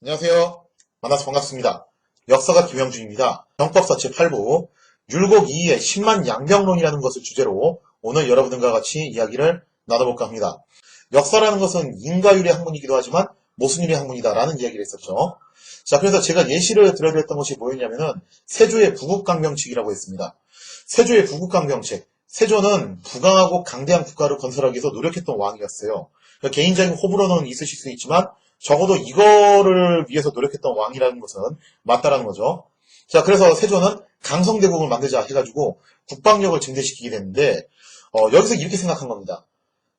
안녕하세요. 만나서 반갑습니다. 역사가 김영준입니다. 정법사 제8부 율곡 2의 10만 양병론이라는 것을 주제로 오늘 여러분들과 같이 이야기를 나눠볼까 합니다. 역사라는 것은 인과율의 학문이기도 하지만 모순율의 학문이다라는 이야기를 했었죠. 자, 그래서 제가 예시를 들어드렸던 것이 뭐였냐면은 세조의 부국강병책이라고 했습니다. 세조의 부국강병책. 세조는 부강하고 강대한 국가를 건설하기 위해서 노력했던 왕이었어요. 그러니까 개인적인 호불호는 있으실 수 있지만 적어도 이거를 위해서 노력했던 왕이라는 것은 맞다라는 거죠. 자, 그래서 세조는 강성대국을 만들자 해가지고 국방력을 증대시키게 됐는데, 여기서 이렇게 생각한 겁니다.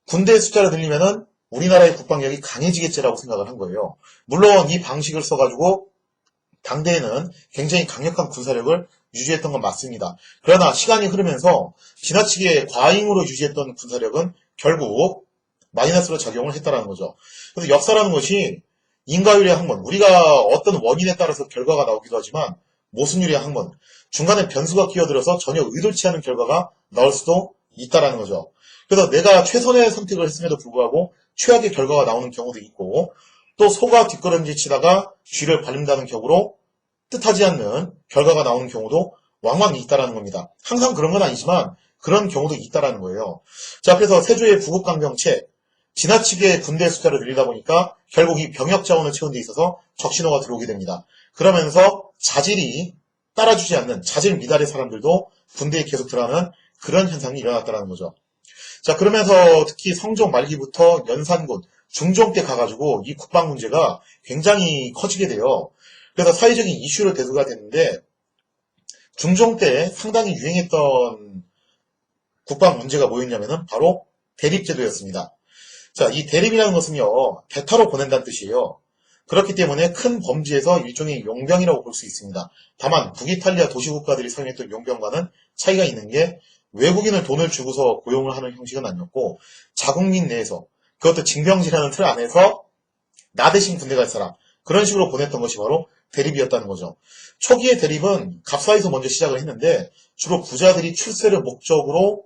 군대 숫자를 늘리면은 우리나라의 국방력이 강해지겠지라고 생각을 한 거예요. 물론 이 방식을 써가지고 당대에는 굉장히 강력한 군사력을 유지했던 건 맞습니다. 그러나 시간이 흐르면서 지나치게 과잉으로 유지했던 군사력은 결국 마이너스로 작용을 했다는 거죠. 그래서 역사라는 것이 인과율의 학문, 우리가 어떤 원인에 따라서 결과가 나오기도 하지만 모순율의 학문, 중간에 변수가 끼어들어서 전혀 의도치 않은 결과가 나올 수도 있다는 거죠. 그래서 내가 최선의 선택을 했음에도 불구하고 최악의 결과가 나오는 경우도 있고, 또 소가 뒷걸음질 치다가 쥐를 밟는다는 격으로 뜻하지 않는 결과가 나오는 경우도 왕왕 있다는 겁니다. 항상 그런 건 아니지만 그런 경우도 있다는 거예요. 자, 그래서 세조의 부국강병책, 지나치게 군대 숫자를 늘리다 보니까 결국 이 병역 자원을 채운 데 있어서 적신호가 들어오게 됩니다. 그러면서 자질이 따라주지 않는 자질 미달의 사람들도 군대에 계속 들어가는 그런 현상이 일어났다는 거죠. 자, 그러면서 특히 성종 말기부터 연산군, 중종 때 가가지고 이 국방 문제가 굉장히 커지게 돼요. 그래서 사회적인 이슈로 대두가 됐는데 중종 때 상당히 유행했던 국방 문제가 뭐였냐면은 바로 대립제도였습니다. 자, 이 대립이라는 것은요, 대타로 보낸다는 뜻이에요. 그렇기 때문에 큰 범주에서 일종의 용병이라고 볼 수 있습니다. 다만 북이탈리아 도시국가들이 사용했던 용병과는 차이가 있는 게 외국인을 돈을 주고서 고용을 하는 형식은 아니었고 자국민 내에서 그것도 징병제라는 틀 안에서 나 대신 군대 갈 사람 그런 식으로 보냈던 것이 바로 대립이었다는 거죠. 초기의 대립은 갑사에서 먼저 시작을 했는데 주로 부자들이 출세를 목적으로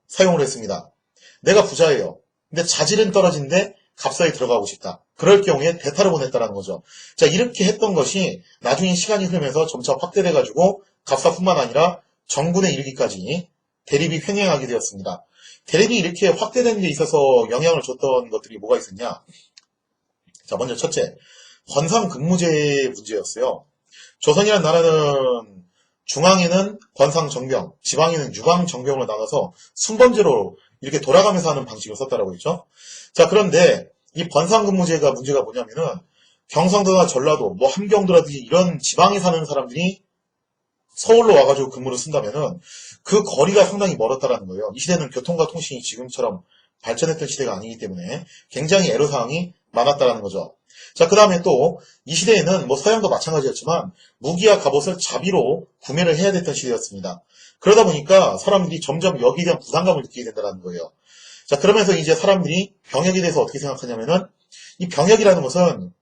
사용을 했습니다. 내가 부자예요. 근데 자질은 떨어진데 갑사에 들어가고 싶다. 그럴 경우에 대타를 보냈다는 거죠. 자, 이렇게 했던 것이 나중에 시간이 흐르면서 점차 확대돼가지고 갑사뿐만 아니라 정군에 이르기까지 대립이 횡행하게 되었습니다. 대립이 이렇게 확대되는 데 있어서 영향을 줬던 것들이 뭐가 있었냐? 자, 먼저 첫째, 권상근무제의 문제였어요. 조선이라는 나라는 중앙에는 권상정병, 지방에는 유방정병으로 나눠서 순번제로 이렇게 돌아가면서 하는 방식을 썼다라고 했죠. 자, 그런데 이 권상근무제가 문제가 뭐냐면은 경상도나 전라도, 뭐 함경도라든지 이런 지방에 사는 사람들이 서울로 와가지고 근무를 쓴다면은 그 거리가 상당히 멀었다라는 거예요. 이 시대는 교통과 통신이 지금처럼 발전했던 시대가 아니기 때문에 굉장히 애로사항이 많았다라는 거죠. 자, 그 다음에 또 이 시대에는 뭐 서양도 마찬가지였지만 무기와 갑옷을 자비로 구매를 해야 됐던 시대였습니다. 그러다 보니까 사람들이 점점 여기에 대한 부담감을 느끼게 된다는 거예요. 자, 그러면서 이제 사람들이 병역에 대해서 어떻게 생각하냐면은 이 병역이라는 것은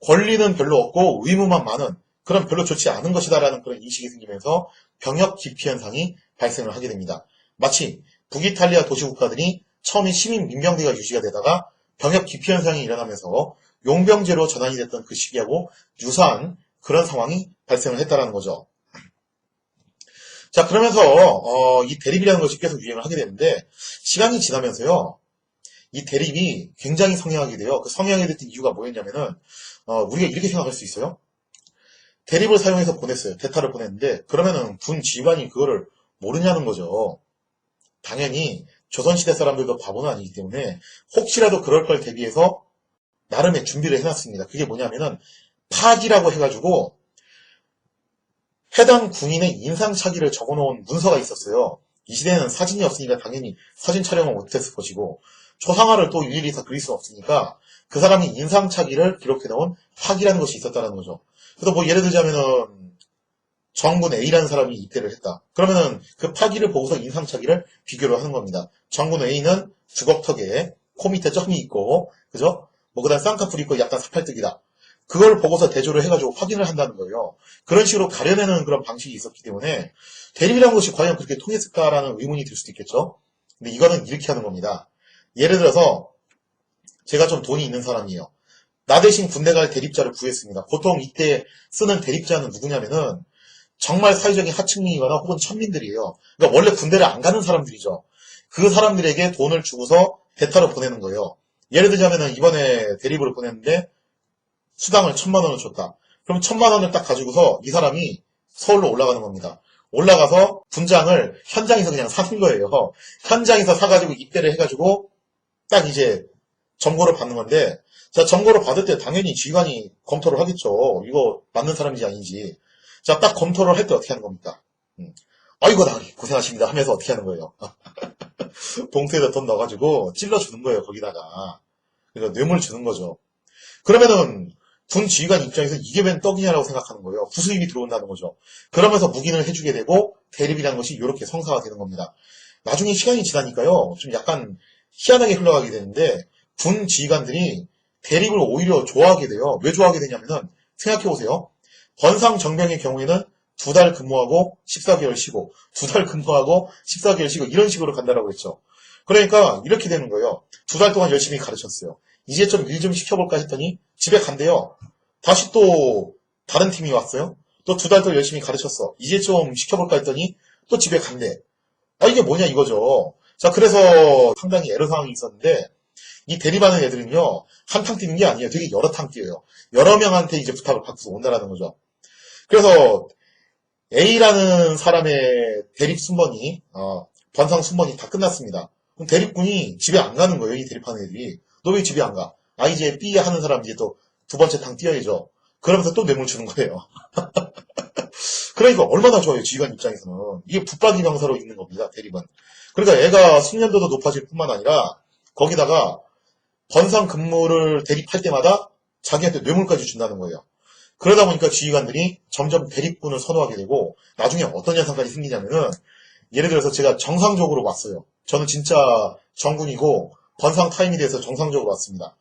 권리는 별로 없고 의무만 많은 그런 별로 좋지 않은 것이다라는 그런 인식이 생기면서 병역 기피 현상이 발생을 하게 됩니다. 마치 북이탈리아 도시국가들이 처음에 시민 민병대가 유지가 되다가 병역 기피 현상이 일어나면서 용병제로 전환이 됐던 그 시기하고 유사한 그런 상황이 발생을 했다는 거죠. 자, 그러면서 이 대립이라는 것이 계속 유행을 하게 되는데 시간이 지나면서요. 이 대립이 굉장히 성행하게 돼요. 그 성행하게 됐던 이유가 뭐였냐면은 우리가 이렇게 생각할 수 있어요. 대립을 사용해서 보냈어요. 대타를 보냈는데 그러면은 군 지휘관이 그거를 모르냐는 거죠. 당연히 조선시대 사람들도 바보는 아니기 때문에 혹시라도 그럴 걸 대비해서 나름의 준비를 해놨습니다. 그게 뭐냐면은 파기라고 해가지고 해당 군인의 인상착의를 적어놓은 문서가 있었어요. 이 시대에는 사진이 없으니까 당연히 사진 촬영을 못했을 것이고 초상화를 또 일일이 다 그릴 수 없으니까 그 사람이 인상착의를 기록해놓은 파기라는 것이 있었다는 거죠. 그래서 뭐 예를 들자면은 정군 A라는 사람이 입대를 했다. 그러면은 그 파기를 보고서 인상착의를 비교를 하는 겁니다. 정군 A는 주걱턱에 코 밑에 점이 있고, 그죠? 뭐 그다음 쌍꺼풀이 있고 약간 사팔뜨기다. 그걸 보고서 대조를 해가지고 확인을 한다는 거예요. 그런 식으로 가려내는 그런 방식이 있었기 때문에 대립이라는 것이 과연 그렇게 통했을까라는 의문이 들 수도 있겠죠. 근데 이거는 이렇게 하는 겁니다. 예를 들어서 제가 좀 돈이 있는 사람이에요. 나 대신 군대 갈 대립자를 구했습니다. 보통 이때 쓰는 대립자는 누구냐면은 정말 사회적인 하층민이거나 혹은 천민들이에요. 그러니까 원래 군대를 안 가는 사람들이죠. 그 사람들에게 돈을 주고서 대타로 보내는 거예요. 예를 들자면은 이번에 대립으로 보냈는데 수당을 1,000만 원을 줬다. 그럼 1,000만 원을 딱 가지고서 이 사람이 서울로 올라가는 겁니다. 올라가서 분장을 현장에서 그냥 사는 거예요. 현장에서 사가지고 입대를 해가지고 딱 이제 점거를 받는 건데, 자, 점거를 받을 때 당연히 지휘관이 검토를 하겠죠. 이거 맞는 사람인지 아닌지. 자, 딱 검토를 할 때 어떻게 하는 겁니까? 아이고, 나으리, 고생하십니다 하면서 어떻게 하는 거예요? 봉투에다 돈 넣어가지고 찔러주는 거예요, 거기다가. 그래서 뇌물 주는 거죠. 그러면은, 군 지휘관 입장에서 이게 웬 떡이냐라고 생각하는 거예요. 부수입이 들어온다는 거죠. 그러면서 묵인을 해주게 되고, 대립이라는 것이 이렇게 성사가 되는 겁니다. 나중에 시간이 지나니까요, 좀 약간 희한하게 흘러가게 되는데, 군 지휘관들이 대립을 오히려 좋아하게 돼요. 왜 좋아하게 되냐면은, 생각해보세요. 번상 정병의 경우에는 2달 근무하고 14개월 쉬고, 2달 근무하고 14개월 쉬고, 이런 식으로 간다라고 했죠. 그러니까, 이렇게 되는 거예요. 2달 동안 열심히 가르쳤어요. 이제 좀 일 좀 시켜볼까 했더니, 집에 간대요. 다시 또, 다른 팀이 왔어요. 또 2달 더 열심히 가르쳤어. 이제 좀 시켜볼까 했더니, 또 집에 간대. 아, 이게 뭐냐 이거죠. 자, 그래서 상당히 애로 상황이 있었는데, 이 대립하는 애들은요, 한 탕 뛰는 게 아니에요. 되게 여러 탕 뛰어요. 여러 명한테 이제 부탁을 받고서 온다라는 거죠. 그래서 A라는 사람의 대립 순번이, 번상 순번이 다 끝났습니다. 그럼 대립군이 집에 안 가는 거예요, 이 대립하는 애들이. 너 왜 집에 안 가? 아, 이제 B 하는 사람 이제 또 2번째 탕 뛰어야죠. 그러면서 또 뇌물 주는 거예요. 그러니까 얼마나 좋아요, 지휘관 입장에서는. 이게 붙박이 병사로 있는 겁니다, 대립은. 그러니까 애가 숙련도도 높아질 뿐만 아니라, 거기다가 번상 근무를 대립할 때마다 자기한테 뇌물까지 준다는 거예요. 그러다 보니까 지휘관들이 점점 대립군을 선호하게 되고, 나중에 어떤 현상까지 생기냐면은, 예를 들어서 제가 정상적으로 왔어요. 저는 진짜 정군이고, 번상 타임이 돼서 정상적으로 왔습니다.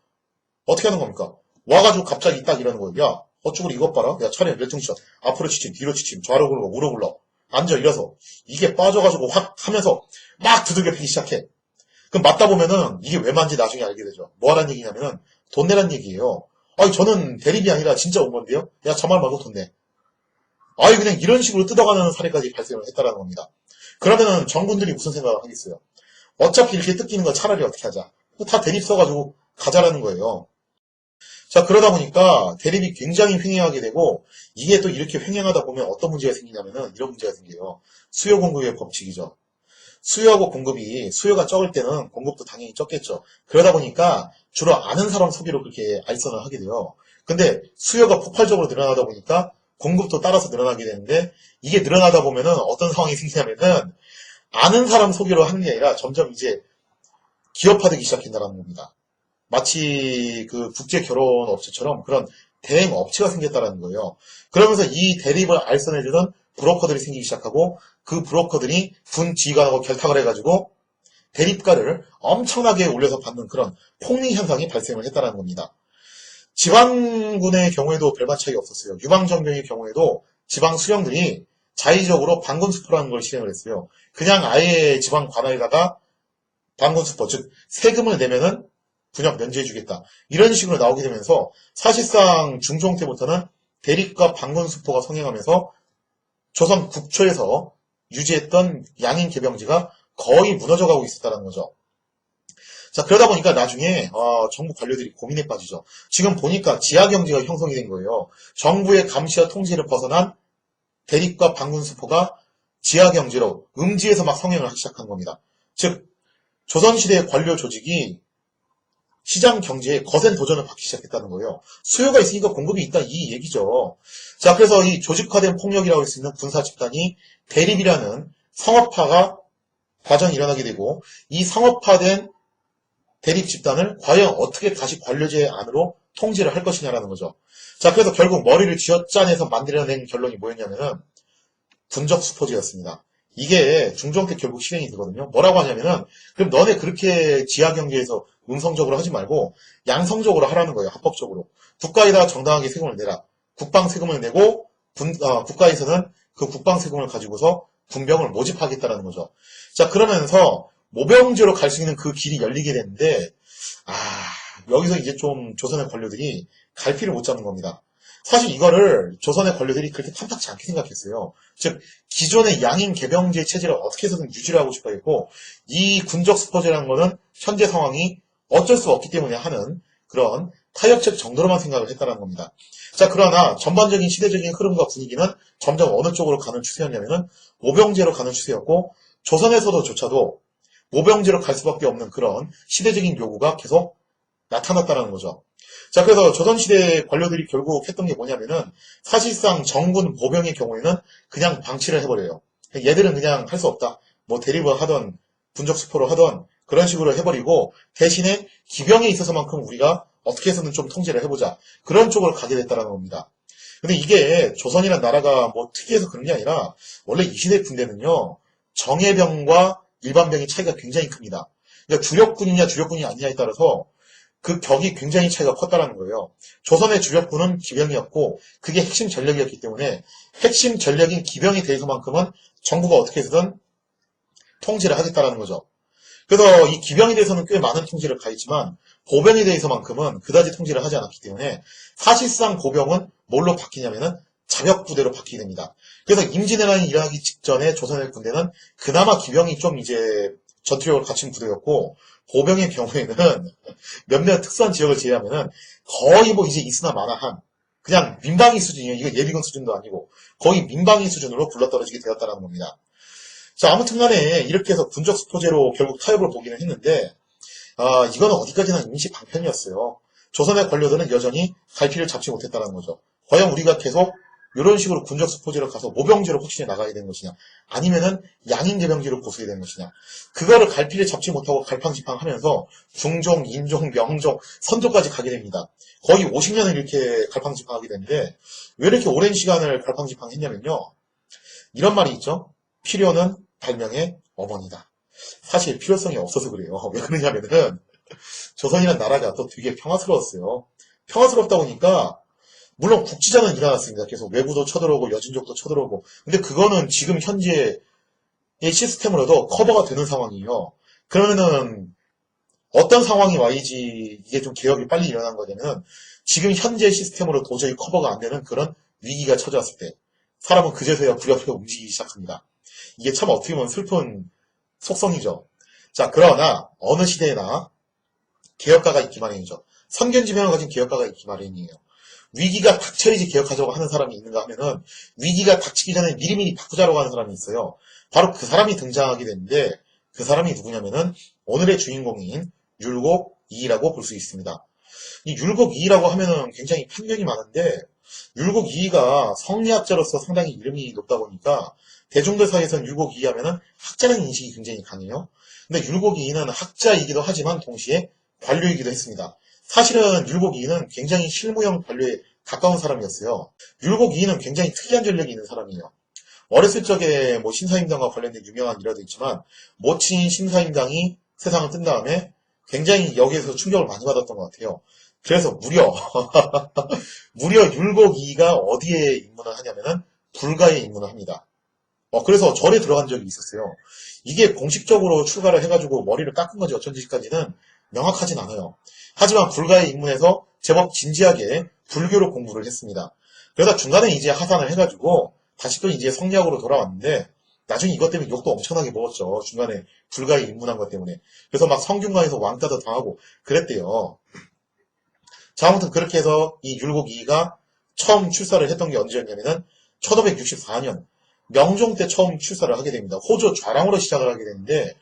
어떻게 하는 겁니까? 와가지고 갑자기 딱 이러는 거예요. 야, 어쭈구리 이것 봐라. 야, 차례 몇 등샷. 앞으로 치침, 뒤로 치침, 좌로 굴러, 우로 굴러. 앉아, 일어서. 이게 빠져가지고 확 하면서 막 두들겨 패기 시작해. 그럼 맞다 보면은 이게 왜 맞는지 나중에 알게 되죠. 뭐 하라는 얘기냐면은 돈 내란 얘기예요. 아니, 저는 대립이 아니라 진짜 온 건데요. 야, 저 말 말고 돈 내. 아니, 그냥 이런 식으로 뜯어가는 사례까지 발생을 했다라는 겁니다. 그러면은 정군들이 무슨 생각을 하겠어요? 어차피 이렇게 뜯기는 거 차라리 어떻게 하자. 다 대립 써가지고 가자라는 거예요. 자, 그러다 보니까 대립이 굉장히 횡행하게 되고, 이게 또 이렇게 횡행하다 보면 어떤 문제가 생기냐면은 이런 문제가 생겨요. 수요 공급의 법칙이죠. 수요하고 공급이, 수요가 적을 때는 공급도 당연히 적겠죠. 그러다 보니까 주로 아는 사람 소비로 그렇게 알선을 하게 돼요. 근데 수요가 폭발적으로 늘어나다 보니까 공급도 따라서 늘어나게 되는데, 이게 늘어나다 보면은 어떤 상황이 생기냐면은 아는 사람 소비로 하는 게 아니라 점점 이제 기업화되기 시작한다는 겁니다. 마치 그 국제 결혼 업체처럼 그런 대행 업체가 생겼다는 거예요. 그러면서 이 대립을 알선해주는 브로커들이 생기기 시작하고, 그 브로커들이 군 지휘관하고 결탁을 해가지고 대립가를 엄청나게 올려서 받는 그런 폭리 현상이 발생을 했다는 겁니다. 지방군의 경우에도 별반 차이가 없었어요. 유방정병의 경우에도 지방 수령들이 자의적으로 방군수포라는 걸 실행을 했어요. 그냥 아예 지방 관할에다가 방군수포, 즉 세금을 내면은 분양 면제해주겠다. 이런 식으로 나오게 되면서 사실상 중종 때부터는 대립과 방군수포가 성행하면서 조선 국초에서 유지했던 양인 개병지가 거의 무너져가고 있었다는 거죠. 자, 그러다 보니까 나중에 정부 관료들이 고민에 빠지죠. 지금 보니까 지하경제가 형성이 된 거예요. 정부의 감시와 통제를 벗어난 대립과 방군수포가 지하경제로 음지에서 막 성행을 하기 시작한 겁니다. 즉 조선시대의 관료 조직이 시장 경제에 거센 도전을 받기 시작했다는 거예요. 수요가 있으니까 공급이 있다 이 얘기죠. 자, 그래서 이 조직화된 폭력이라고 할 수 있는 군사 집단이 대립이라는 성업화가 과정이 일어나게 되고, 이 성업화된 대립 집단을 과연 어떻게 다시 관료제 안으로 통제를 할 것이냐라는 거죠. 자, 그래서 결국 머리를 쥐어짜내서 만들어낸 결론이 뭐였냐면은 군적 수포제였습니다. 이게 중종 때 결국 실행이 되거든요. 뭐라고 하냐면은, 그럼 너네 그렇게 지하 경제에서 음성적으로 하지 말고 양성적으로 하라는 거예요. 합법적으로. 국가에다가 정당하게 세금을 내라. 국방 세금을 내고 국가에서는 그 국방 세금을 가지고서 군병을 모집하겠다라는 거죠. 자, 그러면서 모병제로 갈 수 있는 그 길이 열리게 됐는데, 여기서 이제 좀 조선의 관료들이 갈피를 못 잡는 겁니다. 사실 이거를 조선의 관료들이 그렇게 탐탁지 않게 생각했어요. 즉 기존의 양인 개병제 체제를 어떻게 해서든 유지를 하고 싶어 했고, 이 군적 스포제라는 거는 현재 상황이 어쩔 수 없기 때문에 하는 그런 타협책 정도로만 생각을 했다는 겁니다. 자, 그러나 전반적인 시대적인 흐름과 분위기는 점점 어느 쪽으로 가는 추세였냐면은 모병제로 가는 추세였고, 조선에서도조차도 모병제로 갈 수밖에 없는 그런 시대적인 요구가 계속 나타났다는 거죠. 자, 그래서 조선시대 관료들이 결국 했던 게 뭐냐면은 사실상 정군 모병의 경우에는 그냥 방치를 해버려요. 얘들은 그냥 할 수 없다. 뭐 대립을 하던 군적 수포를 하던 그런 식으로 해버리고, 대신에 기병에 있어서만큼 우리가 어떻게 해서든 좀 통제를 해보자. 그런 쪽으로 가게 됐다는 겁니다. 근데 이게 조선이라는 나라가 뭐 특이해서 그런 게 아니라 원래 이 시대 군대는요, 정예병과 일반병의 차이가 굉장히 큽니다. 그러니까 주력군이냐 주력군이 아니냐에 따라서 그 격이 굉장히 차이가 컸다는 거예요. 조선의 주력군은 기병이었고 그게 핵심 전력이었기 때문에 핵심 전력인 기병에 대해서만큼은 정부가 어떻게 해서든 통제를 하겠다는 거죠. 그래서 이 기병에 대해서는 꽤 많은 통제를 가했지만 보병에 대해서만큼은 그다지 통제를 하지 않았기 때문에 사실상 보병은 뭘로 바뀌냐면은 자력부대로 바뀌게 됩니다. 그래서 임진왜란이 일어나기 직전에 조선의 군대는 그나마 기병이 좀 이제 전투력을 갖춘 부대였고, 보병의 경우에는 몇몇 특수한 지역을 제외하면은 거의 뭐 이제 있으나 마나한 그냥 민방위 수준이에요. 이거 예비군 수준도 아니고 거의 민방위 수준으로 굴러떨어지게 되었다는 겁니다. 자, 아무튼 간에 이렇게 해서 군적 수포제로 결국 타협을 보기는 했는데, 이거는 어디까지나 임시 방편이었어요. 조선의 관료들은 여전히 갈피를 잡지 못했다는 거죠. 과연 우리가 계속 이런 식으로 군적 수포제로 가서 모병제로 확실히 나가야 되는 것이냐, 아니면은 양인개병제로 고수해야 되는 것이냐. 그거를 갈피를 잡지 못하고 갈팡질팡하면서 중종, 인종, 명종, 선조까지 가게 됩니다. 거의 50년을 이렇게 갈팡질팡하게 되는데, 왜 이렇게 오랜 시간을 갈팡질팡했냐면요, 이런 말이 있죠. 필요는 발명의 어머니다. 사실 필요성이 없어서 그래요. 왜 그러냐면은 조선이라는 나라가 또 되게 평화스러웠어요. 평화스럽다 보니까 물론 국지전은 일어났습니다. 계속 외부도 쳐들어오고 여진족도 쳐들어오고. 근데 그거는 지금 현재의 시스템으로도 커버가 되는 상황이에요. 그러면은 어떤 상황이 와야지 이게 좀 개혁이 빨리 일어난 거냐면, 지금 현재 시스템으로 도저히 커버가 안 되는 그런 위기가 찾아왔을 때 사람은 그제서야 부랴부랴 움직이기 시작합니다. 이게 참 어떻게 보면 슬픈 속성이죠. 자, 그러나 어느 시대에나 개혁가가 있기 마련이죠. 선견지명을 가진 개혁가가 있기 마련이에요. 위기가 닥쳐야지 개혁하자고 하는 사람이 있는가 하면은 위기가 닥치기 전에 미리미리 바꾸자고 하는 사람이 있어요. 바로 그 사람이 등장하게 되는데, 그 사람이 누구냐면은 오늘의 주인공인 율곡 이이라고 볼 수 있습니다. 이 율곡 이이라고 하면은 굉장히 편견이 많은데, 율곡 이이가 성리학자로서 상당히 이름이 높다 보니까 대중들 사이에서는 율곡 이이 하면은 학자라는 인식이 굉장히 강해요. 근데 율곡 이이는 학자이기도 하지만 동시에 관료이기도 했습니다. 사실은 율곡 이이는 굉장히 실무형 관료에 가까운 사람이었어요. 율곡 이이는 굉장히 특이한 전력이 있는 사람이에요. 어렸을 적에 뭐 신사임당과 관련된 유명한 일화도 있지만, 모친 신사임당이 세상을 뜬 다음에 굉장히 여기에서 충격을 많이 받았던 것 같아요. 그래서 무려 율곡 이이가 어디에 입문을 하냐면은 불가에 입문을 합니다. 그래서 절에 들어간 적이 있었어요. 이게 공식적으로 출가를 해가지고 머리를 깎은 건지 어쩐지까지는 명확하진 않아요. 하지만 불가에 입문해서 제법 진지하게 불교로 공부를 했습니다. 그러다 중간에 이제 하산을 해가지고 다시 또 이제 성리학으로 돌아왔는데, 나중에 이것 때문에 욕도 엄청나게 먹었죠. 중간에 불가에 입문한 것 때문에. 그래서 막 성균관에서 왕따도 당하고 그랬대요. 자, 아무튼 그렇게 해서 이 율곡 이이가 처음 출사를 했던 게 언제였냐면은 1564년 명종 때 처음 출사를 하게 됩니다. 호조 좌랑으로 시작을 하게 되는데,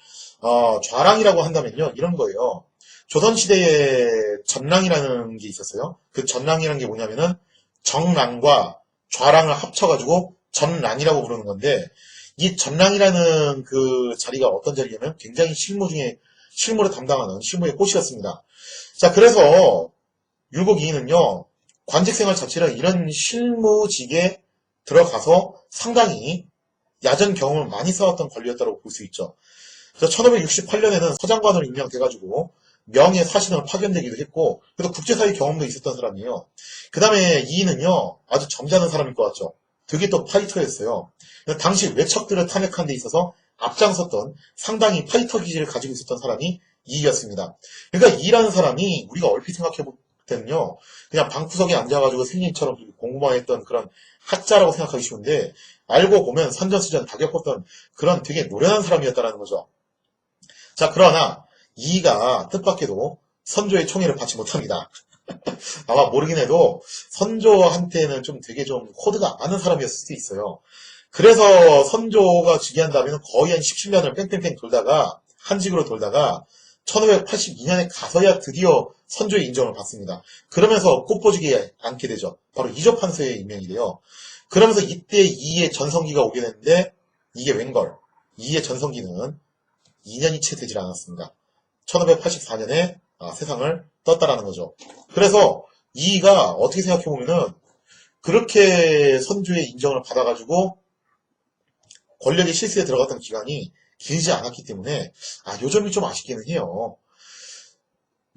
좌랑이라고 한다면요, 이런 거예요. 조선시대에 전랑이라는 게 있었어요. 그 전랑이라는 게 뭐냐면은 정랑과 좌랑을 합쳐가지고 전랑이라고 부르는 건데, 이 전랑이라는 그 자리가 어떤 자리냐면 굉장히 실무를 담당하는 실무의 꽃이었습니다. 자, 그래서 율곡 이이는요, 관직 생활 자체를 이런 실무직에 들어가서 상당히 야전 경험을 많이 쌓았던 관리였다고 볼 수 있죠. 그래서 1568년에는 서장관으로 임명돼가지고 명예 사신으로 파견되기도 했고, 그래서 국제사회 경험도 있었던 사람이에요. 그 다음에 이이는요, 아주 점잖은 사람일 것 같죠. 되게 또 파이터였어요. 당시 외척들을 탄핵한 데 있어서 앞장섰던 상당히 파이터 기질을 가지고 있었던 사람이 이이였습니다. 그러니까 이이라는 사람이 우리가 얼핏 생각해 때는요, 그냥 방구석에 앉아가지고 생님처럼 공부만 했던 그런 학자라고 생각하기 쉬운데, 알고 보면 선전수전 다 겪었던 그런 되게 노련한 사람이었다는 거죠. 자, 그러나 이가 뜻밖에도 선조의 총애를 받지 못합니다. 아마 모르긴 해도 선조한테는 좀 되게 좀 코드가 안 맞는 사람이었을 수도 있어요. 그래서 선조가 즉위한다면 거의 한 17년을 뺑뺑뺑 돌다가 한직으로 돌다가 1582년에 가서야 드디어 선조의 인정을 받습니다. 그러면서 꽃보지기에 앉게 되죠. 바로 이조판서에 임명이 돼요. 그러면서 이때 이의 전성기가 오게 되는데 이게 웬걸. 이의 전성기는 2년이 채 되질 않았습니다. 1584년에 세상을 떴다라는 거죠. 그래서 이가 어떻게 생각해보면은 그렇게 선조의 인정을 받아가지고 권력의 실세에 들어갔던 기간이 길지 않았기 때문에 요점이 좀 아쉽기는 해요.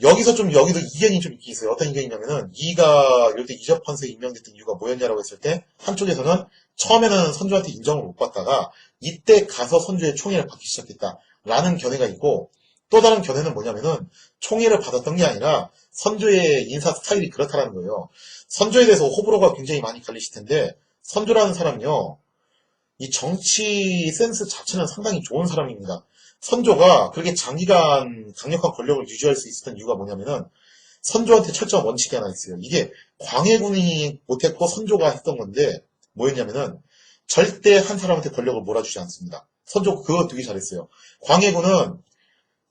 여기도 이견이 좀 있긴 있어요. 어떤 이견이냐면은 이가 이럴 때 이적판서에 임명됐던 이유가 뭐였냐라고 했을 때 한쪽에서는 처음에는 선조한테 인정을 못 받다가 이때 가서 선조의 총애를 받기 시작했다라는 견해가 있고 또 다른 견해는 뭐냐면은 총애를 받았던 게 아니라 선조의 인사 스타일이 그렇다라는 거예요. 선조에 대해서 호불호가 굉장히 많이 갈리실 텐데 선조라는 사람이요. 이 정치 센스 자체는 상당히 좋은 사람입니다. 선조가 그렇게 장기간 강력한 권력을 유지할 수 있었던 이유가 뭐냐면은 선조한테 철저한 원칙이 하나 있어요. 이게 광해군이 못했고 선조가 했던 건데 뭐였냐면은 절대 한 사람한테 권력을 몰아주지 않습니다. 선조가 그거 되게 잘했어요. 광해군은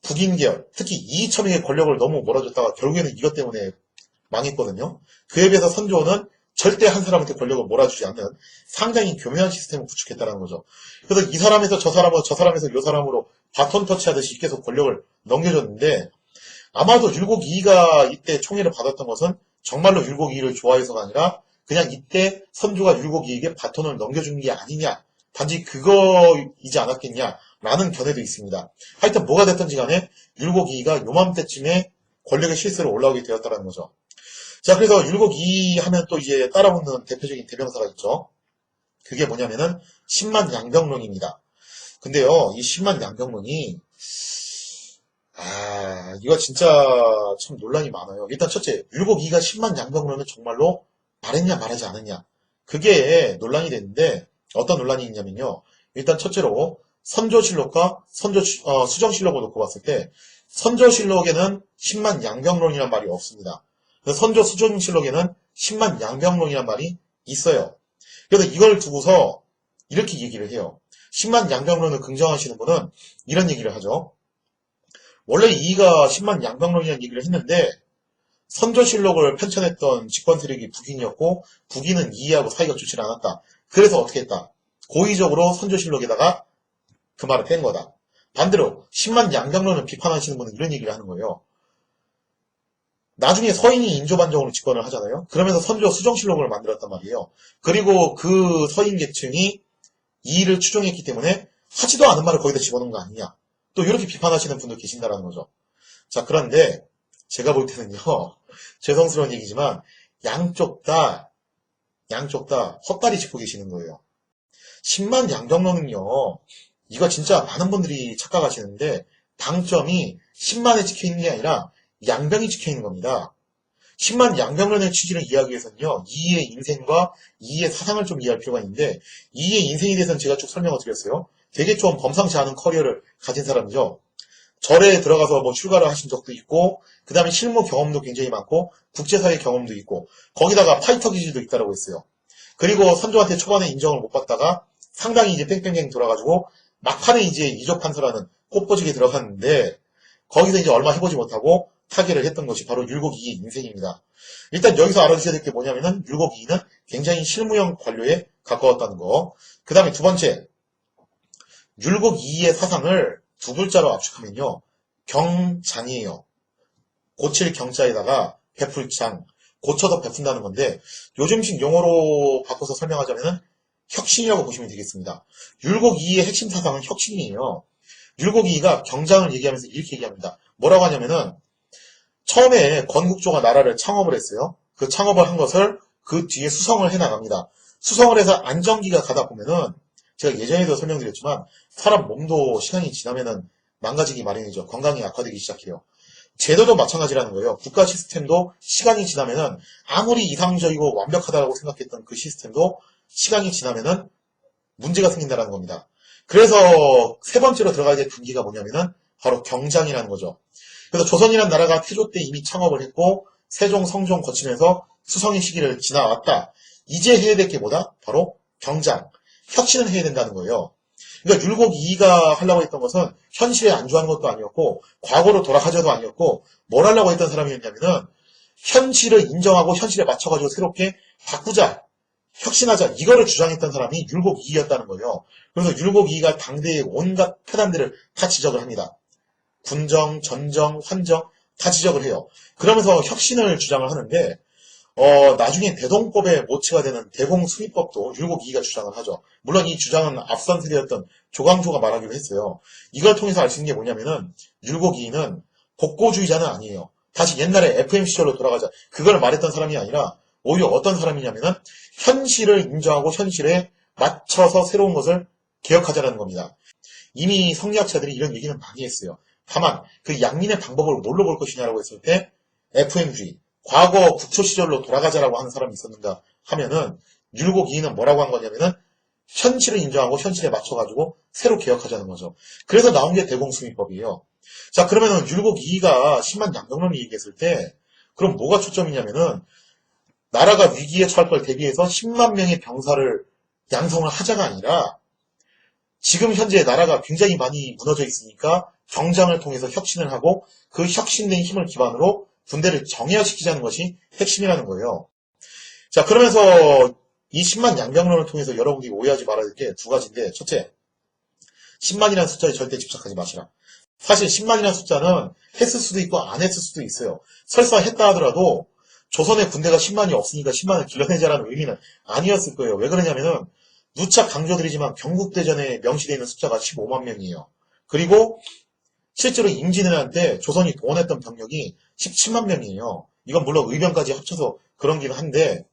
북인계열, 특히 이이첨에게 권력을 너무 몰아줬다가 결국에는 이것 때문에 망했거든요. 그에 비해서 선조는 절대 한 사람한테 권력을 몰아주지 않는 상당히 교묘한 시스템을 구축했다는 거죠. 그래서 이 사람에서 저 사람으로 저 사람에서 이 사람으로 바톤 터치하듯이 계속 권력을 넘겨줬는데 아마도 율곡이이가 이때 총애를 받았던 것은 정말로 율곡이이를 좋아해서가 아니라 그냥 이때 선조가 율곡이이에게 바톤을 넘겨준 게 아니냐 단지 그거이지 않았겠냐라는 견해도 있습니다. 하여튼 뭐가 됐든지 간에 율곡이이가 요맘때쯤에 권력의 실세로 올라오게 되었다는 거죠. 자, 그래서 율곡이 하면 또 이제 따라붙는 대표적인 대명사가 있죠. 그게 뭐냐면은 10만 양병론입니다. 근데요, 이 10만 양병론이 이거 진짜 참 논란이 많아요. 일단 첫째, 율곡이가 10만 양병론을 정말로 말했냐 말하지 않았냐. 그게 논란이 됐는데 어떤 논란이 있냐면요. 일단 첫째로 선조실록과 수정실록을 놓고 봤을 때 선조실록에는 10만 양병론이란 말이 없습니다. 선조 수정실록에는 10만 양병론이란 말이 있어요. 그래서 이걸 두고서 이렇게 얘기를 해요. 10만 양병론을 긍정하시는 분은 이런 얘기를 하죠. 원래 이가 10만 양병론이라는 얘기를 했는데 선조실록을 편찬했던 집권 세력이 북인이었고 북인은 이하고 사이가 좋지 않았다. 그래서 어떻게 했다? 고의적으로 선조실록에다가 그 말을 뺀 거다. 반대로 10만 양병론을 비판하시는 분은 이런 얘기를 하는 거예요. 나중에 서인이 인조반정으로 집권을 하잖아요. 그러면서 선조 수정실록을 만들었단 말이에요. 그리고 그 서인 계층이 이의를 추종했기 때문에 하지도 않은 말을 거기다 집어넣은 거 아니냐. 또 이렇게 비판하시는 분도 계신다라는 거죠. 자, 그런데 제가 볼 때는요. 죄송스러운 얘기지만 양쪽 다 헛다리 짚고 계시는 거예요. 10만 양병론은요. 이거 진짜 많은 분들이 착각하시는데 방점이 10만에 찍혀있는 게 아니라 양병이 찍혀있는 겁니다. 10만 양병론의 취지를 이해하기 위해서는요. 이의 인생과 이의 사상을 좀 이해할 필요가 있는데 이의 인생에 대해서는 제가 쭉 설명을 드렸어요. 되게 좀 범상치 않은 커리어를 가진 사람이죠. 절에 들어가서 뭐 출가를 하신 적도 있고 그 다음에 실무 경험도 굉장히 많고 국제사회 경험도 있고 거기다가 파이터 기질도 있다고 했어요. 그리고 선조한테 초반에 인정을 못 받다가 상당히 이제 뺑뺑뺑 돌아가지고 막판에 이제 이조판서라는 꽃보직에 들어갔는데 거기서 이제 얼마 해보지 못하고 타계를 했던 것이 바로 율곡이의 인생입니다. 일단 여기서 알아두셔야 될 게 뭐냐면은 율곡이는 굉장히 실무형 관료에 가까웠다는 거. 그 다음에 두 번째, 율곡이의 사상을 두 글자로 압축하면요. 경장이에요. 고칠 경자에다가 베풀장, 고쳐서 베푼다는 건데 요즘식 용어로 바꿔서 설명하자면은 혁신이라고 보시면 되겠습니다. 율곡이의 핵심 사상은 혁신이에요. 율곡이가 경장을 얘기하면서 이렇게 얘기합니다. 뭐라고 하냐면은 처음에 건국조가 나라를 창업을 했어요. 그 창업을 한 것을 그 뒤에 수성을 해나갑니다. 수성을 해서 안정기가 가다 보면은 제가 예전에도 설명드렸지만 사람 몸도 시간이 지나면은 망가지기 마련이죠. 건강이 악화되기 시작해요. 제도도 마찬가지라는 거예요. 국가 시스템도 시간이 지나면은 아무리 이상적이고 완벽하다고 생각했던 그 시스템도 시간이 지나면은 문제가 생긴다는 겁니다. 그래서 세 번째로 들어가야 될 분기가 뭐냐면은 바로 경장이라는 거죠. 그래서 조선이라는 나라가 태조 때 이미 창업을 했고 세종, 성종 거치면서 수성의 시기를 지나왔다. 이제 해야 될 게 뭐다? 바로 경장, 혁신을 해야 된다는 거예요. 그러니까 율곡 이이가 하려고 했던 것은 현실에 안주한 것도 아니었고 과거로 돌아가져도 아니었고 뭘 하려고 했던 사람이었냐면은 현실을 인정하고 현실에 맞춰가지고 새롭게 바꾸자, 혁신하자 이거를 주장했던 사람이 율곡 이이였다는 거예요. 그래서 율곡 이이가 당대의 온갖 폐단들을 다 지적을 합니다. 군정, 전정, 환정 다 지적을 해요. 그러면서 혁신을 주장을 하는데 나중에 대동법의 모체가 되는 대공수의법도 율곡 이이가 주장을 하죠. 물론 이 주장은 앞선 세대였던 조광조가 말하기로 했어요. 이걸 통해서 알 수 있는 게 뭐냐면은 율곡 이이는 복고주의자는 아니에요. 다시 옛날에 FM 시절로 돌아가자. 그걸 말했던 사람이 아니라 오히려 어떤 사람이냐면은 현실을 인정하고 현실에 맞춰서 새로운 것을 개혁하자라는 겁니다. 이미 성리학자들이 이런 얘기는 많이 했어요. 다만 그 양민의 방법을 뭘로 볼 것이냐라고 했을 때 FM주의, 과거 국초 시절로 돌아가자라고 하는 사람이 있었는가 하면은 율곡 이이는 뭐라고 한 거냐면은 현실을 인정하고 현실에 맞춰가지고 새로 개혁하자는 거죠. 그래서 나온 게 대공수의법이에요. 자, 그러면은 율곡 이이가 10만 양경론을 얘기했을 때 그럼 뭐가 초점이냐면은 나라가 위기에 처할 걸 대비해서 10만 명의 병사를 양성을 하자가 아니라 지금 현재 나라가 굉장히 많이 무너져 있으니까 경장을 통해서 혁신을 하고 그 혁신된 힘을 기반으로 군대를 정예화시키자는 것이 핵심이라는 거예요. 자, 그러면서 이 10만 양병론을 통해서 여러분들이 오해하지 말아야 될 게 두 가지인데, 첫째, 10만이라는 숫자에 절대 집착하지 마시라. 사실 10만이라는 숫자는 했을 수도 있고 안 했을 수도 있어요. 설사 했다 하더라도 조선의 군대가 10만이 없으니까 10만을 길러내자라는 의미는 아니었을 거예요. 왜 그러냐면은 누차 강조드리지만 경국대전에 명시되어 있는 숫자가 15만 명이에요. 그리고 실제로 임진왜란 때 조선이 동원했던 병력이 17만 명이에요. 이건 물론 의병까지 합쳐서 그런긴 한데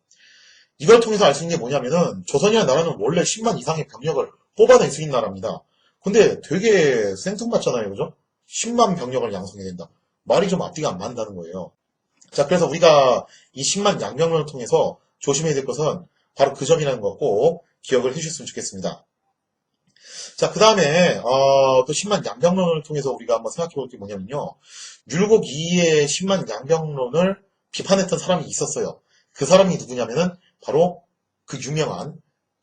이걸 통해서 알 수 있는 게 뭐냐면은 조선이라는 나라는 원래 10만 이상의 병력을 뽑아낼 수 있는 나라입니다. 근데 되게 생뚱맞잖아요. 그죠? 10만 병력을 양성해야 된다. 말이 좀 앞뒤가 안 맞는다는 거예요. 자, 그래서 우리가 이 10만 양병론을 통해서 조심해야 될 것은 바로 그 점이라는 거 꼭 기억을 해주셨으면 좋겠습니다. 자, 그 다음에 또 10만 양병론을 통해서 우리가 한번 생각해 볼 게 뭐냐면요. 율곡 이이의 10만 양병론을 비판했던 사람이 있었어요. 그 사람이 누구냐면은 바로 그 유명한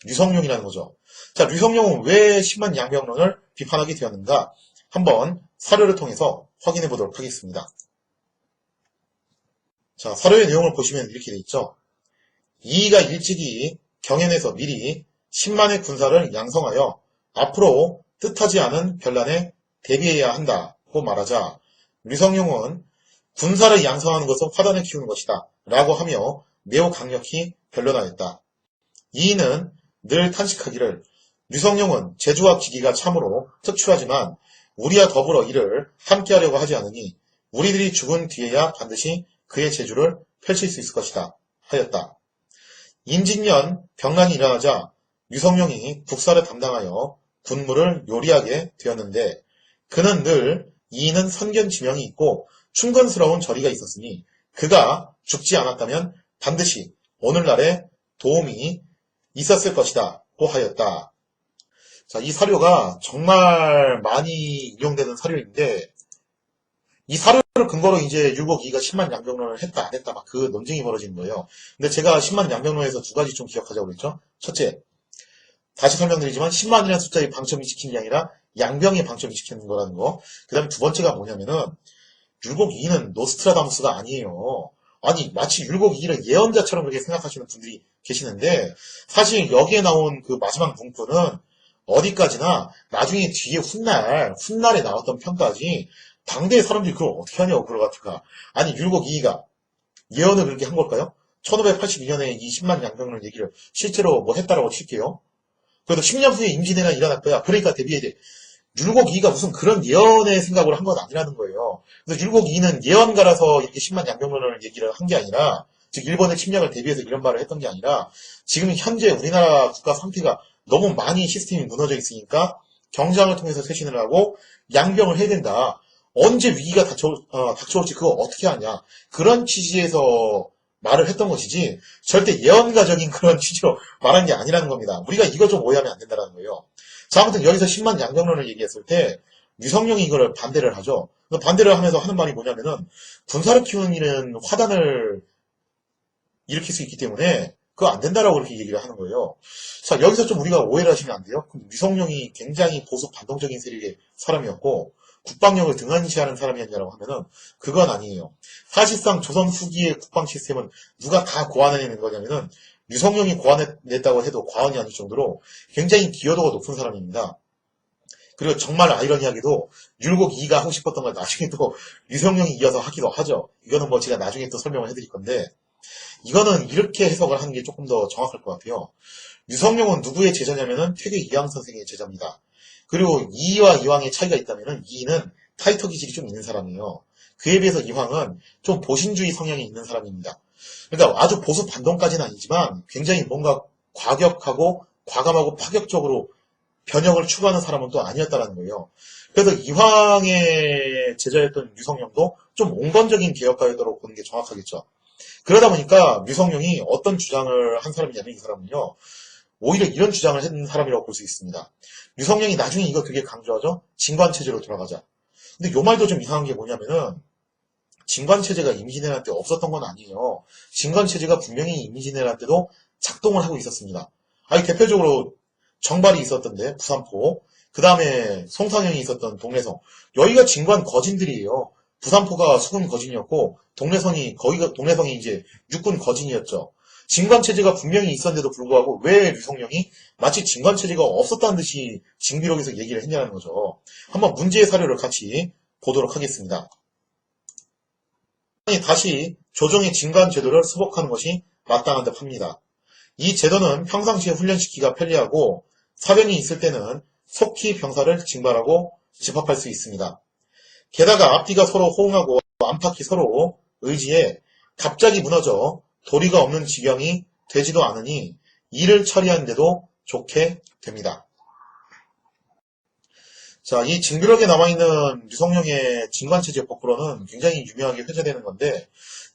류성룡이라는 거죠. 자, 류성룡은 왜 10만 양병론을 비판하게 되었는가? 한번 사료를 통해서 확인해 보도록 하겠습니다. 자, 사료의 내용을 보시면 이렇게 돼 있죠. 이이가 일찍이 경연에서 미리 10만의 군사를 양성하여 앞으로 뜻하지 않은 변란에 대비해야 한다고 말하자 류성룡은 군사를 양성하는 것은 화단을 키우는 것이다 라고 하며 매우 강력히 변론하였다. 이이는 늘 탄식하기를 류성룡은 재주와 기기가 참으로 특출하지만 우리와 더불어 이를 함께하려고 하지 않으니 우리들이 죽은 뒤에야 반드시 그의 재주를 펼칠 수 있을 것이다 하였다. 임진년 병란이 일어나자 류성룡이 국사를 담당하여 군무를 요리하게 되었는데 그는 늘 이이는 선견지명이 있고 충건스러운 저리가 있었으니 그가 죽지 않았다면 반드시 오늘날에 도움이 있었을 것이다고 하였다. 자, 이 사료가 정말 많이 인용되는 사료인데 이 사료를 근거로 이제 율곡 이이가 10만 양병론을 했다 안 했다 막 그 논쟁이 벌어지는 거예요. 근데 제가 10만 양병론에서 두 가지 좀 기억하자고 그랬죠. 첫째, 다시 설명드리지만 10만이라는 숫자의 방점이 지키는 게 아니라 양병의 방점이 지키는 거라는 거. 그 다음에 두 번째가 뭐냐면은 율곡 이이는 노스트라다무스가 아니에요. 아니 마치 율곡 이이를 예언자처럼 그렇게 생각하시는 분들이 계시는데 사실 여기에 나온 그 마지막 문구는 어디까지나 나중에 뒤에 훗날에 나왔던 편까지 당대의 사람들이 그걸 어떻게 하냐고 그걸 갖다가 아니 율곡 이이가 예언을 그렇게 한 걸까요? 1582년에 이 10만 양병론 얘기를 실제로 뭐 했다라고 칠게요. 그래도 10년 후에 임진왜란이 일어날 거야. 그러니까 대비해야 돼. 율곡 이이가 무슨 그런 예언의 생각을 한 건 아니라는 거예요. 그래서 율곡 이이는 예언가라서 이렇게 10만 양병론을 얘기를 한 게 아니라 즉 일본의 침략을 대비해서 이런 말을 했던 게 아니라 지금 현재 우리나라 국가 상태가 너무 많이 시스템이 무너져 있으니까 경장을 통해서 쇄신을 하고 양병을 해야 된다. 언제 위기가 닥쳐올지 그거 어떻게 하냐. 그런 취지에서 말을 했던 것이지 절대 예언가적인 그런 취지로 말한 게 아니라는 겁니다. 우리가 이거 좀 오해하면 안 된다는 거예요. 자, 아무튼 여기서 10만 양병론을 얘기했을 때 유성룡이 이거를 반대를 하죠. 반대를 하면서 하는 말이 뭐냐면은 군사를 키우는 일은 화단을 일으킬 수 있기 때문에 그거 안 된다라고 그렇게 얘기를 하는 거예요. 자, 여기서 좀 우리가 오해를 하시면 안 돼요. 그럼 유성룡이 굉장히 보수 반동적인 세력의 사람이었고 국방력을 등한시하는 사람이었냐라고 하면은 그건 아니에요. 사실상 조선 후기의 국방 시스템은 누가 다 고안해낸 거냐면은 유성룡이 고안했다고 해도 과언이 아닐 정도로 굉장히 기여도가 높은 사람입니다. 그리고 정말 아이러니하게도 율곡 2가 하고 싶었던 걸 나중에 또 유성룡이 이어서 하기도 하죠. 이거는 뭐 제가 나중에 또 설명을 해드릴 건데 이거는 이렇게 해석을 하는 게 조금 더 정확할 것 같아요. 유성룡은 누구의 제자냐면은 퇴계 이황 선생의 제자입니다. 그리고 이와 이황의 차이가 있다면은 이는 타이터 기질이 좀 있는 사람이에요. 그에 비해서 이황은 좀 보신주의 성향이 있는 사람입니다. 그러니까 아주 보수 반동까지는 아니지만 굉장히 뭔가 과격하고 과감하고 파격적으로 변혁을 추구하는 사람은 또 아니었다라는 거예요. 그래서 이황의 제자였던 유성룡도 좀 온건적인 개혁가였다고 보는 게 정확하겠죠. 그러다 보니까 유성룡이 어떤 주장을 한 사람이냐면 이 사람은요. 오히려 이런 주장을 했는 사람이라고 볼 수 있습니다. 유성룡이 나중에 이거 되게 강조하죠. 진관체제로 돌아가자. 근데 요 말도 좀 이상한 게 뭐냐면은 진관체제가 임진왜란 때 없었던 건 아니에요. 진관체제가 분명히 임진왜란 때도 작동을 하고 있었습니다. 아니 대표적으로 정발이 있었던데 부산포, 그 다음에 송상현이 있었던 동래성. 여기가 진관 거진들이에요. 부산포가 수군 거진이었고 동래성이 이제 육군 거진이었죠. 진관체제가 분명히 있었는데도 불구하고 왜 류성룡이 마치 진관체제가 없었다는 듯이 징비록에서 얘기를 했냐는 거죠. 한번 문제의 사료를 같이 보도록 하겠습니다. 다시 조정의 진관제도를 수복하는 것이 마땅한 듯 합니다. 이 제도는 평상시에 훈련시키기가 편리하고 사변이 있을 때는 속히 병사를 징발하고 집합할 수 있습니다. 게다가 앞뒤가 서로 호응하고 안팎이 서로 의지에 갑자기 무너져 도리가 없는 지경이 되지도 않으니 이를 처리하는데도 좋게 됩니다. 자, 이 징비록에 남아있는 유성룡의 진관체제 법부로는 굉장히 유명하게 회자되는 건데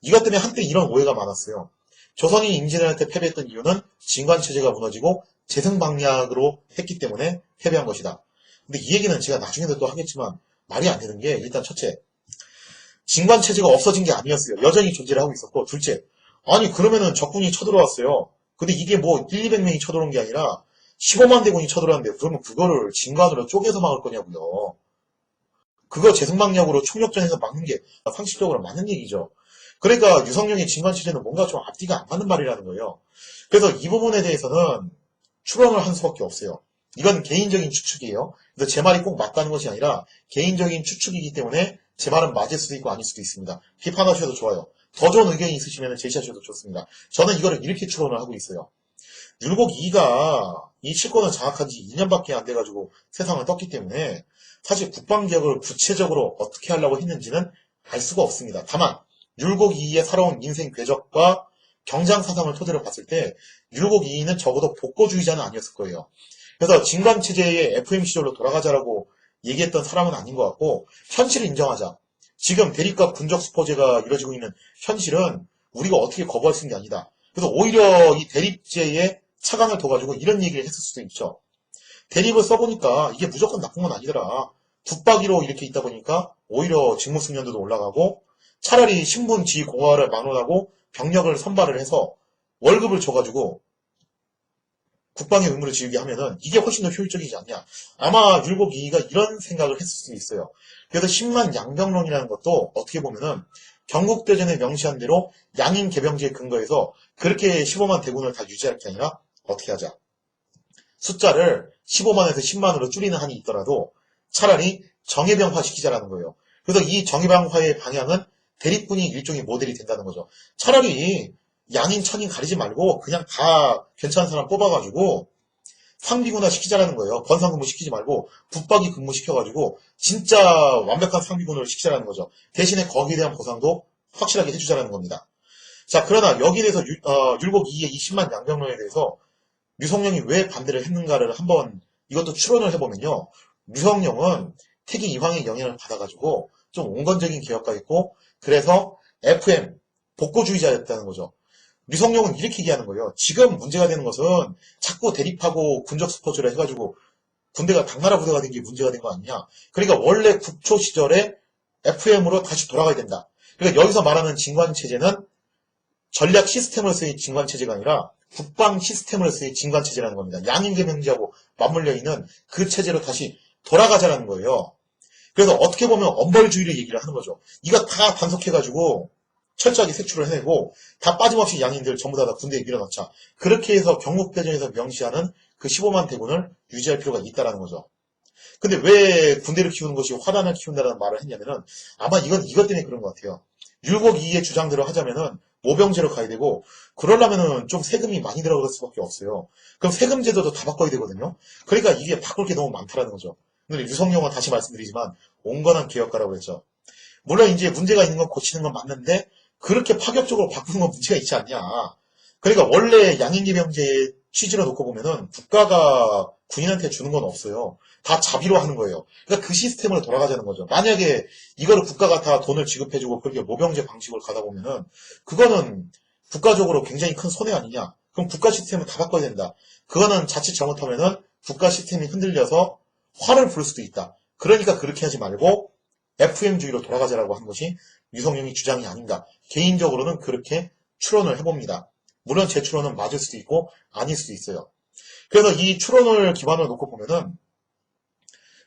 이것 때문에 한때 이런 오해가 많았어요. 조선이 임진왜란 때 패배했던 이유는 진관체제가 무너지고 재승방략으로 했기 때문에 패배한 것이다. 근데 이 얘기는 제가 나중에도 또 하겠지만 말이 안 되는 게 일단 첫째, 진관체제가 없어진 게 아니었어요. 여전히 존재를 하고 있었고 둘째, 아니 그러면은 적군이 쳐들어왔어요. 근데 이게 뭐 1, 200명이 쳐들어온 게 아니라 15만 대군이 쳐들어왔는데 그러면 그거를 진관으로 쪼개서 막을 거냐고요. 그거 재승방력으로 총력전에서 막는 게 상식적으로 맞는 얘기죠. 그러니까 유성룡의 진관체제는 뭔가 좀 앞뒤가 안 맞는 말이라는 거예요. 그래서 이 부분에 대해서는 추론을 한 수밖에 없어요. 이건 개인적인 추측이에요. 그래서 제 말이 꼭 맞다는 것이 아니라 개인적인 추측이기 때문에 제 말은 맞을 수도 있고 아닐 수도 있습니다. 비판하셔도 좋아요. 더 좋은 의견이 있으시면 제시하셔도 좋습니다. 저는 이거를 이렇게 추론을 하고 있어요. 율곡 2가 이 칠권을 장악한 지 2년밖에 안 돼가지고 세상을 떴기 때문에 사실 국방개혁을 구체적으로 어떻게 하려고 했는지는 알 수가 없습니다. 다만 율곡 2의 살아온 인생 궤적과 경장사상을 토대로 봤을 때 율곡 2는 적어도 복고주의자는 아니었을 거예요. 그래서 진관체제의 FM 시절로 돌아가자라고 얘기했던 사람은 아닌 것 같고 현실을 인정하자. 지금 대립과 군적 수포제가 이루어지고 있는 현실은 우리가 어떻게 거부할 수 있는 게 아니다. 그래서 오히려 이 대립제에 차강을 둬가지고 이런 얘기를 했을 수도 있죠. 대립을 써보니까 이게 무조건 나쁜 건 아니더라. 붙박이로 이렇게 있다 보니까 오히려 직무승년도도 올라가고 차라리 신분 지휘 공화를 막론하고 병력을 선발을 해서 월급을 줘가지고 국방의 의무를 지우게 하면은 이게 훨씬 더 효율적이지 않냐. 아마 율곡 2가 이런 생각을 했을 수 있어요. 그래서 10만 양병론이라는 것도 어떻게 보면은 경국대전에 명시한 대로 양인 개병제에 근거해서 그렇게 15만 대군을 다 유지할 게 아니라 어떻게 하자. 숫자를 15만에서 10만으로 줄이는 한이 있더라도 차라리 정예병화 시키자라는 거예요. 그래서 이 정예병화의 방향은 대립군이 일종의 모델이 된다는 거죠. 차라리 양인 천인 가리지 말고 그냥 다 괜찮은 사람 뽑아가지고 상비군화 시키자라는 거예요. 권상근무 시키지 말고 붙박이 근무 시켜가지고 진짜 완벽한 상비군을 시키자라는 거죠. 대신에 거기에 대한 보상도 확실하게 해주자라는 겁니다. 자, 그러나 여기에 대해서 율곡 2의 20만 양병론에 대해서 류성룡이 왜 반대를 했는가를 한번 이것도 추론을 해보면요. 류성룡은 태기 이황의 영향을 받아가지고 좀 온건적인 개혁가 있고, 그래서 FM 복고주의자였다는 거죠. 류성룡은 이렇게 얘기하는 거예요. 지금 문제가 되는 것은 자꾸 대립하고 군적 스포츠를 해가지고 군대가 당나라 부대가 된 게 문제가 된 거 아니냐. 그러니까 원래 국초 시절에 FM으로 다시 돌아가야 된다. 그러니까 여기서 말하는 진관체제는 전략 시스템을 쓰인 진관체제가 아니라 국방 시스템을 쓰인 진관체제라는 겁니다. 양인계명제하고 맞물려 있는 그 체제로 다시 돌아가자라는 거예요. 그래서 어떻게 보면 엄벌주의를 얘기를 하는 거죠. 이거 다 단속해가지고 철저하게 색출을 해내고 다 빠짐없이 양인들 전부 다 군대에 밀어넣자. 그렇게 해서 경국대전에서 명시하는 그 15만 대군을 유지할 필요가 있다는 거죠. 근데 왜 군대를 키우는 것이 화단을 키운다는 말을 했냐면은 아마 이것 때문에 그런 것 같아요. 율곡 이의 주장대로 하자면은 모병제로 가야 되고 그러려면은 좀 세금이 많이 들어갈 수밖에 없어요. 그럼 세금 제도도 다 바꿔야 되거든요. 그러니까 이게 바꿀 게 너무 많다라는 거죠. 근데 유성룡은 다시 말씀드리지만 온건한 개혁가라고 했죠. 물론 이제 문제가 있는 건 고치는 건 맞는데 그렇게 파격적으로 바꾸는 건 문제가 있지 않냐. 그러니까 원래 양인계명제의 취지로 놓고 보면은 국가가 군인한테 주는 건 없어요. 다 자비로 하는 거예요. 그러니까 그 시스템으로 돌아가자는 거죠. 만약에 이거를 국가가 다 돈을 지급해주고 그렇게 모병제 방식으로 가다 보면은 그거는 국가적으로 굉장히 큰 손해 아니냐. 그럼 국가 시스템을 다 바꿔야 된다. 그거는 자칫 잘못하면은 국가 시스템이 흔들려서 화를 부를 수도 있다. 그러니까 그렇게 하지 말고 FM주의로 돌아가자라고 한 것이 유성룡의 주장이 아닌가. 개인적으로는 그렇게 추론을 해봅니다. 물론 제 추론은 맞을 수도 있고 아닐 수도 있어요. 그래서 이 추론을 기반으로 놓고 보면은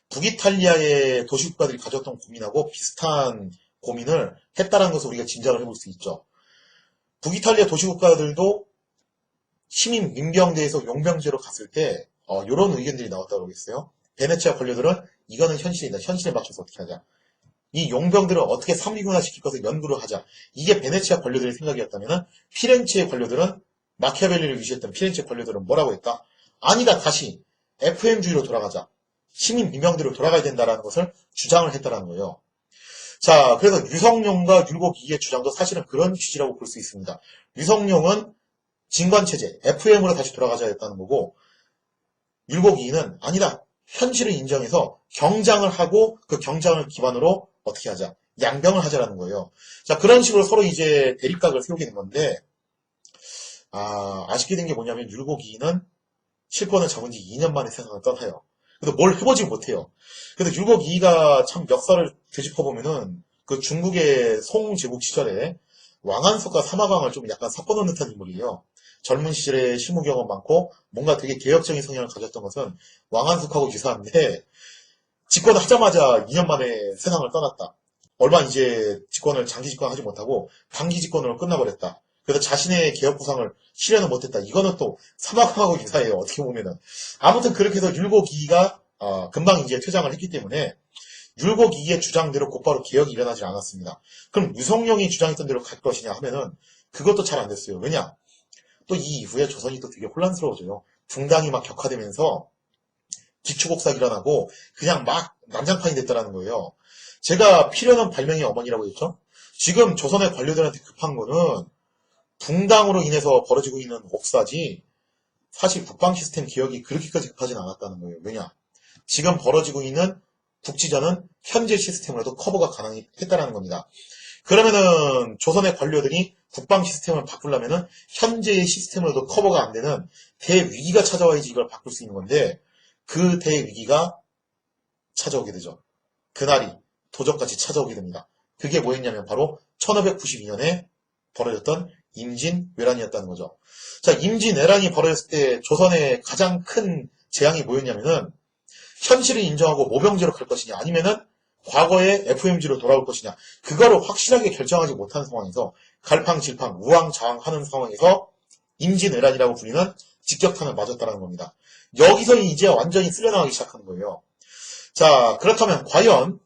북이탈리아의 도시국가들이 가졌던 고민하고 비슷한 고민을 했다는 것을 우리가 짐작을 해볼 수 있죠. 북이탈리아 도시국가들도 시민 민병대에서 용병제로 갔을 때 이런 의견들이 나왔다고 그러겠어요. 베네치아 관료들은 이거는 현실이다. 현실에 맞춰서 어떻게 하자. 이 용병들을 어떻게 삼위군화시킬 것을 연구를 하자. 이게 베네치아 관료들의 생각이었다면 피렌체의 관료들은 마키아벨리를 위시했던 피렌체 관료들은 뭐라고 했다? 아니다. 다시 FM주의로 돌아가자. 시민 민병대로 돌아가야 된다는 것을 주장을 했다는 거예요. 자, 그래서 유성룡과 율곡 이의 주장도 사실은 그런 취지라고 볼 수 있습니다. 유성룡은 진관체제, FM으로 다시 돌아가자 했다는 거고 율곡 이는 아니다. 현실을 인정해서 경장을 하고 그 경장을 기반으로 어떻게 하자. 양병을 하자라는 거예요. 자, 그런 식으로 서로 이제 대립각을 세우게 된 건데 아쉽게 된 게 뭐냐면 율곡 이는 실권을 잡은 지 2년 만에 세상을 떠나요. 그래서 뭘 해보지 못해요. 그래서 율곡 이가 참 역사를 되짚어보면은 그 중국의 송제국 시절에 왕안석과 사마광을 좀 약간 섞어놓은 듯한 인물이에요. 젊은 시절에 실무 경험 많고 뭔가 되게 개혁적인 성향을 가졌던 것은 왕안석하고 유사한데 집권을 하자마자 2년 만에 세상을 떠났다. 얼마 이제 장기 집권하지 못하고 단기 집권으로 끝나버렸다. 그래서 자신의 개혁 구상을 실현을 못했다. 이거는 또 사마광하고 유사해요. 어떻게 보면은. 아무튼 그렇게 해서 율곡 이가 금방 이제 퇴장을 했기 때문에 율곡 이의 주장대로 곧바로 개혁이 일어나지 않았습니다. 그럼 유성룡이 주장했던 대로 갈 것이냐 하면은 그것도 잘 안 됐어요. 왜냐? 또 이 이후에 조선이 또 되게 혼란스러워져요. 붕당이 막 격화되면서 기초곡삭이 일어나고 그냥 막 난장판이 됐다는 거예요. 제가 필요는 발명의 어머니라고 했죠. 지금 조선의 관료들한테 급한 거는 붕당으로 인해서 벌어지고 있는 옥사지 사실 국방 시스템 개혁이 그렇게까지 급하진 않았다는 거예요. 왜냐? 지금 벌어지고 있는 국지전은 현재 시스템으로도 커버가 가능했다는 겁니다. 그러면은 조선의 관료들이 국방 시스템을 바꾸려면은 현재의 시스템으로도 커버가 안 되는 대위기가 찾아와야지 이걸 바꿀 수 있는 건데 그 대위기가 찾아오게 되죠. 그날이 도적같이 찾아오게 됩니다. 그게 뭐였냐면 바로 1592년에 벌어졌던 임진왜란이었다는 거죠. 자, 임진왜란이 벌어졌을 때 조선의 가장 큰 재앙이 뭐였냐면은 현실을 인정하고 모병제로 갈 것이냐 아니면은 과거의 FMG로 돌아올 것이냐 그거를 확실하게 결정하지 못한 상황에서 갈팡질팡 우왕좌왕하는 상황에서 임진왜란이라고 불리는 직격탄을 맞았다는 겁니다. 여기서 이제 완전히 쓸려나가기 시작하는 거예요. 자, 그렇다면 과연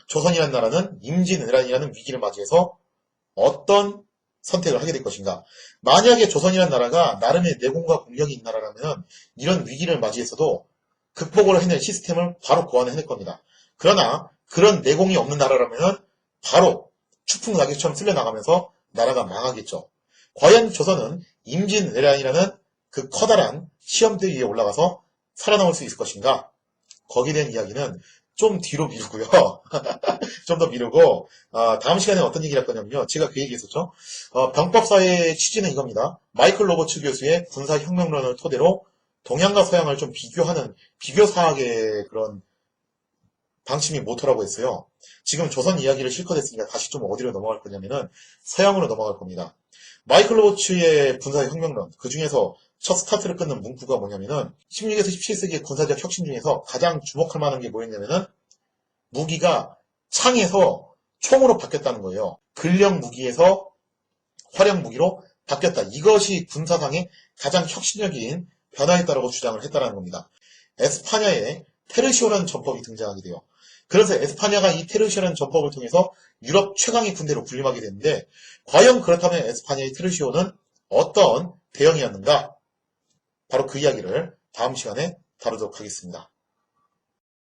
조선이라는 나라는 임진왜란이라는 위기를 맞이해서 어떤 선택을 하게 될 것인가. 만약에 조선이라는 나라가 나름의 내공과 공력이 있는 나라라면 이런 위기를 맞이해서도 극복을 해낼 시스템을 바로 고안을 해낼 겁니다. 그러나 그런 내공이 없는 나라라면 바로 추풍낙엽처럼 쓸려나가면서 나라가 망하겠죠. 과연 조선은 임진왜란이라는 그 커다란 시험대 위에 올라가서 살아남을 수 있을 것인가? 거기에 대한 이야기는 좀 뒤로 미루고요. 좀 더 미루고, 다음 시간에 어떤 얘기를 할 거냐면요. 제가 그 얘기 했었죠. 병법사의 취지는 이겁니다. 마이클 로버츠 교수의 군사혁명론을 토대로 동양과 서양을 좀 비교하는 비교사학의 그런 방침이 모토라고 했어요. 지금 조선 이야기를 실컷 했으니까 다시 좀 어디로 넘어갈 거냐면은 서양으로 넘어갈 겁니다. 마이클 로버츠의 군사혁명론, 그 중에서 첫 스타트를 끊는 문구가 뭐냐면은 16에서 17세기의 군사적 혁신 중에서 가장 주목할 만한 게 뭐였냐면은 무기가 창에서 총으로 바뀌었다는 거예요. 근력 무기에서 활용 무기로 바뀌었다. 이것이 군사상의 가장 혁신적인 변화였다라고 주장을 했다는 겁니다. 에스파냐에 테르시오라는 전법이 등장하게 돼요. 그래서 에스파냐가 이 테르시오라는 전법을 통해서 유럽 최강의 군대로 군림하게 되는데 과연 그렇다면 에스파냐의 테르시오는 어떤 대형이었는가? 바로 그 이야기를 다음 시간에 다루도록 하겠습니다.